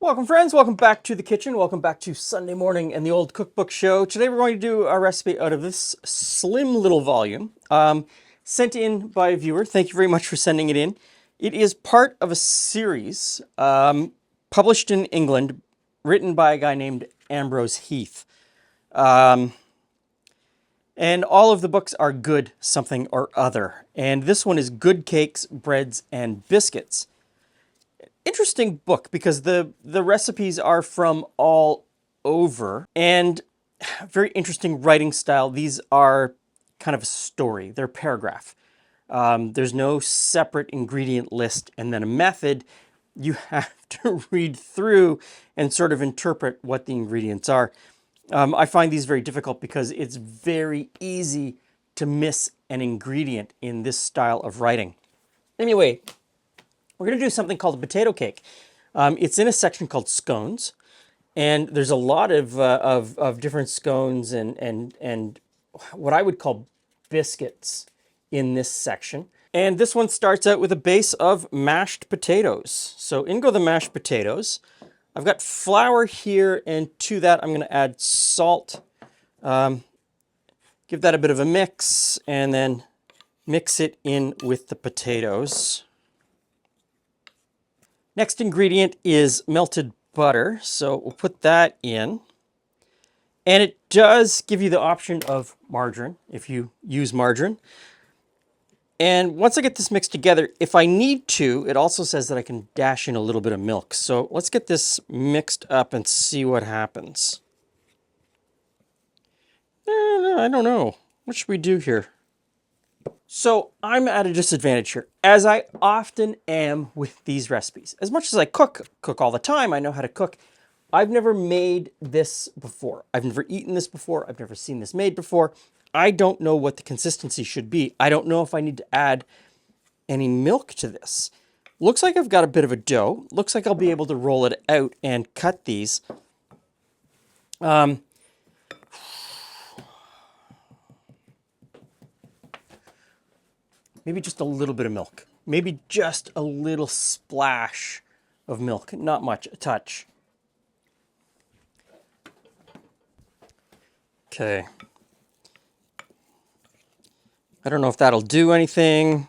Welcome friends, welcome back to the kitchen, welcome back to Sunday morning and the Old Cookbook Show. Today we're going to do a recipe out of this slim little volume, sent in by a viewer. Thank you very much for sending it in. It is part of a series published in England, written by a guy named Ambrose Heath. And all of the books are good something or other. And this one is Good Cakes, Breads, and Biscuits. Interesting book because the recipes are from all over and very interesting writing style. These are kind of a story. They're a paragraph. There's no separate ingredient list and then a method. You have to read through and sort of interpret what the ingredients are. I find these very difficult because it's very easy to miss an ingredient in this style of writing. Anyway, we're going to do something called a potato cake. It's in a section called Scones, and there's a lot of different scones and what I would call biscuits in this section. And this one starts out with a base of mashed potatoes. So in go the mashed potatoes. I've got flour here, and to that I'm going to add salt. Give that a bit of a mix, and then mix it in with the potatoes. Next ingredient is melted butter, so we'll put that in. And it does give you the option of margarine, if you use margarine. And once I get this mixed together, if I need to, it also says that I can dash in a little bit of milk. So let's get this mixed up and see what happens. I don't know. What should we do here? So I'm at a disadvantage here, as I often am with these recipes. As much as I cook all the time, I know how to cook. I've never made this before. I've never eaten this before. I've never seen this made before. I don't know what the consistency should be. I don't know if I need to add any milk to this. Looks like I've got a bit of a dough. Looks like I'll be able to roll it out and cut these. Maybe just a little bit of milk. Maybe just a little splash of milk. Not much, a touch. Okay. I don't know if that'll do anything.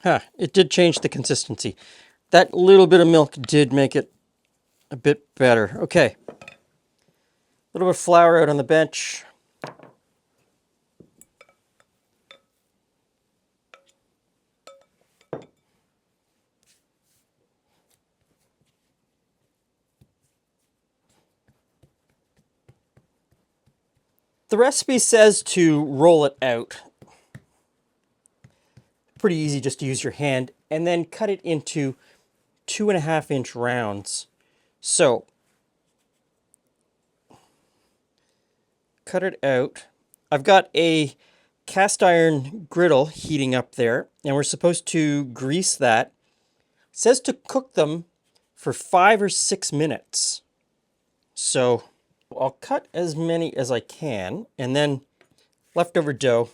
It did change the consistency. That little bit of milk did make it a bit better. Okay. A little bit of flour out on the bench. The recipe says to roll it out. Pretty easy just to use your hand and then cut it into 2.5-inch rounds. So, cut it out. I've got a cast iron griddle heating up there, and we're supposed to grease that. It says to cook them for 5 or 6 minutes. So, I'll cut as many as I can, and then leftover dough,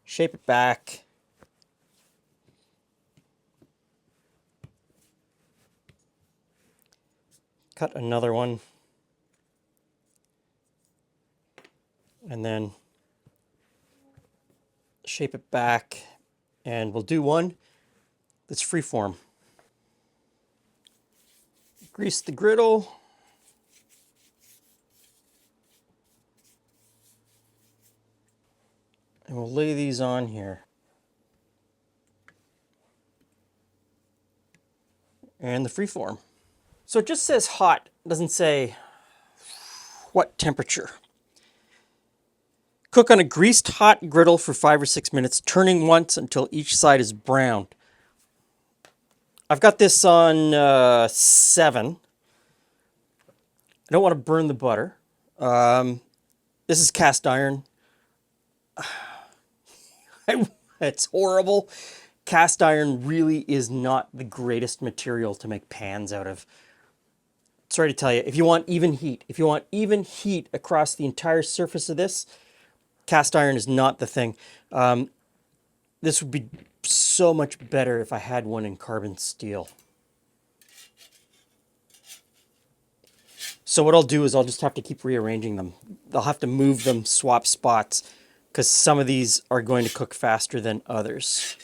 shape it back. Cut another one, and then shape it back, and we'll do one that's freeform. Grease the griddle. And we'll lay these on here. And the freeform. So it just says hot, it doesn't say what temperature. Cook on a greased hot griddle for 5 or 6 minutes, turning once until each side is browned. I've got this on 7. I don't want to burn the butter. This is cast iron. It's horrible. Cast iron really is not the greatest material to make pans out of. Sorry to tell you, if you want even heat across the entire surface of this, cast iron is not the thing. This would be so much better if I had one in carbon steel. So what I'll do is I'll just have to keep rearranging them. I'll have to move them, swap spots, because some of these are going to cook faster than others.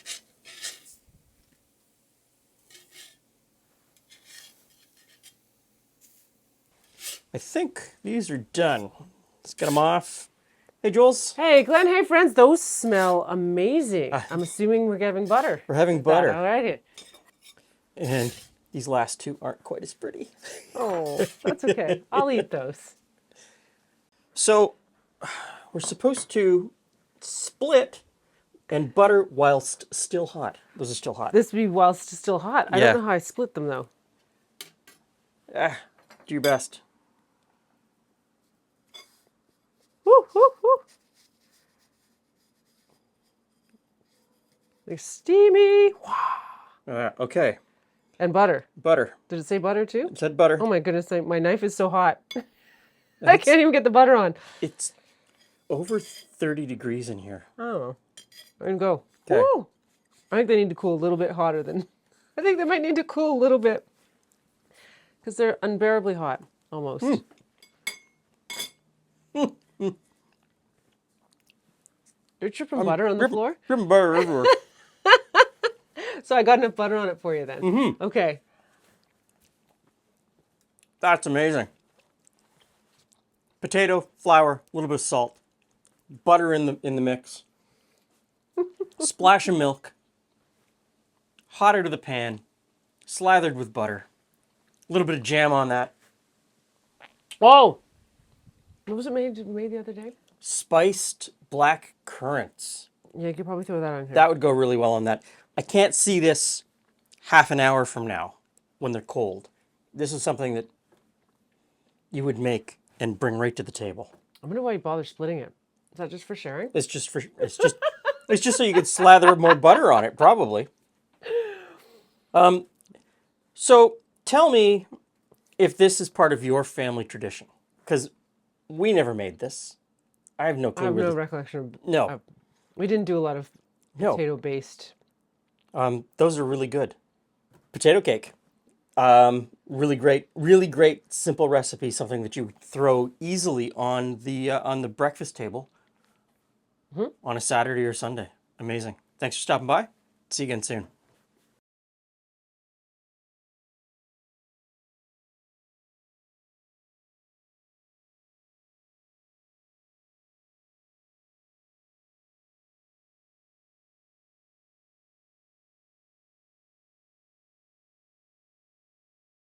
I think these are done. Let's get them off. Hey, Jules. Hey, Glen. Hey, friends. Those smell amazing. I'm assuming we're having butter. We're having butter. All right. And these last two aren't quite as pretty. Oh, that's okay. I'll eat those. So we're supposed to split and butter whilst still hot. Those are still hot. This would be whilst still hot. I don't know how I split them, though. Do your best. Woo, woo, woo. They're steamy. Wow. Okay. And butter. Butter. Did it say butter, too? It said butter. Oh, my goodness. My knife is so hot. I can't even get the butter on. It's over 30 degrees in here. Oh. And go. Okay. Woo. I think they need to cool a little bit hotter than... I think they might need to cool a little bit. Because they're unbearably hot, almost. You're tripping butter on the floor? Dripping butter everywhere. So I got enough butter on it for you then. Mm-hmm. Okay. That's amazing. Potato, flour, a little bit of salt, butter in the mix, splash of milk, hot out of the pan, slathered with butter, a little bit of jam on that. Whoa! What was it made the other day? Spiced black currants. Yeah, you could probably throw that on here. That would go really well on that. I can't see this half an hour from now when they're cold. This is something that you would make and bring right to the table. I wonder why you bother splitting it. Is that just for sharing? It's just so you could slather more butter on it, probably. So tell me if this is part of your family tradition, because we never made this. I have no clue. I have no recollection of... No. We didn't do a lot of potato-based... Those are really good. Potato cake. Really great, simple recipe. Something that you throw easily on the breakfast table on a Saturday or Sunday. Amazing. Thanks for stopping by. See you again soon.